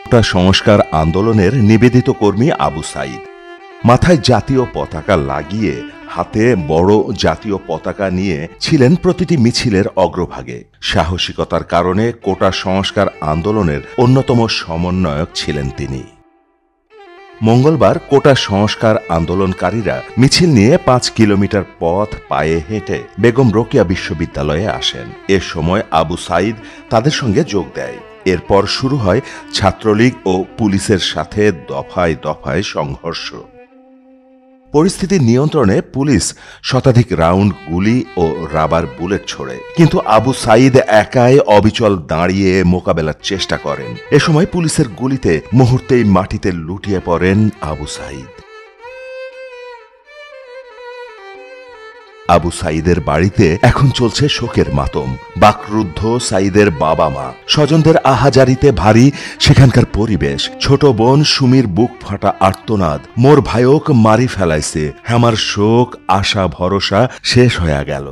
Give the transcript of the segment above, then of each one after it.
কোটা সংস্কার আন্দোলনের নিবেদিত কর্মী আবু সাঈদ। মাথায় জাতীয় পতাকা লাগিয়ে হাতে বড় জাতীয় পতাকা নিয়ে ছিলেন প্রতিটি মিছিলের অগ্রভাগে। সাহসিকতার কারণে কোটা সংস্কার আন্দোলনের অন্যতম সমন্বয়ক ছিলেন তিনি। মঙ্গলবার কোটা সংস্কার আন্দোলনকারীরা মিছিল নিয়ে ৫ কিলোমিটার পথ পায়ে হেঁটে বেগম রোকেয়া বিশ্ববিদ্যালয়ে আসেন। এ সময় আবু সাঈদ তাদের সঙ্গে যোগ দেয়। এরপর শুরু হয় ছাত্রলীগ ও পুলিশের সাথে দফায় দফায় সংঘর্ষ। পরিস্থিতি নিয়ন্ত্রণে পুলিশ শতাধিক রাউন্ড গুলি ও রাবার বুলেট ছোড়ে, কিন্তু আবু সাঈদ একাই অবিচল দাঁড়িয়ে মোকাবেলার চেষ্টা করেন। এ সময় পুলিশের গুলিতে মুহূর্তেই মাটিতে লুটিয়ে পড়েন আবু সাঈদ। আবু সাঈদের বাড়িতে এখন চলছে শোকের মাতম। বাকরুদ্ধ সাঈদের বাবা মা, স্বজনদের আহাজারিতে ভারী সেখানকার পরিবেশ। ছোট বোন সুমির বুক ফাটা আর্তনাদ, মোর ভাইক মারি ফেলাইছে, আমার শোক আশা ভরসা শেষ হয়ে গেল।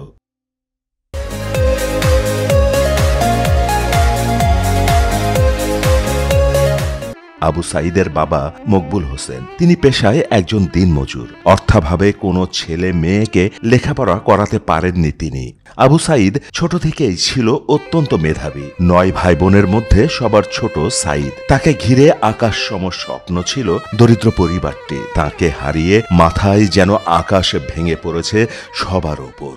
আবু সাঈদের বাবা মকবুল হোসেন, তিনি পেশায় একজন দিনমজুর। অর্থাভাবে কোনো ছেলে মেয়েকে লেখাপড়া করাতে পারেননি তিনি। আবু সাঈদ ছোট থেকেই ছিল অত্যন্ত মেধাবী। ৯ ভাই বোনের মধ্যে সবার ছোট সাঈদ। তাকে ঘিরে আকাশসম স্বপ্ন ছিল দরিদ্র পরিবারটি। তাকে হারিয়ে মাথায় যেন আকাশ ভেঙে পড়েছে সবার ওপর।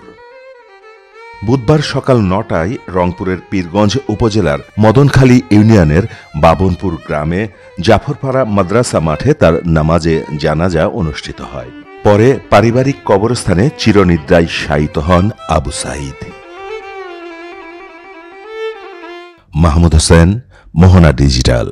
বুধবার সকাল ৯টায় রংপুরের পীরগঞ্জ উপজেলার মদনখালী ইউনিয়নের বাবনপুর গ্রামে জাফরপাড়া মাদ্রাসা মাঠে তার নামাজে জানাজা অনুষ্ঠিত হয়। পরে পারিবারিক কবরস্থানে চিরনিদ্রায় শায়িত হন আবু সাঈদ। মাহমুদ হোসেন, মোহনা ডিজিটাল।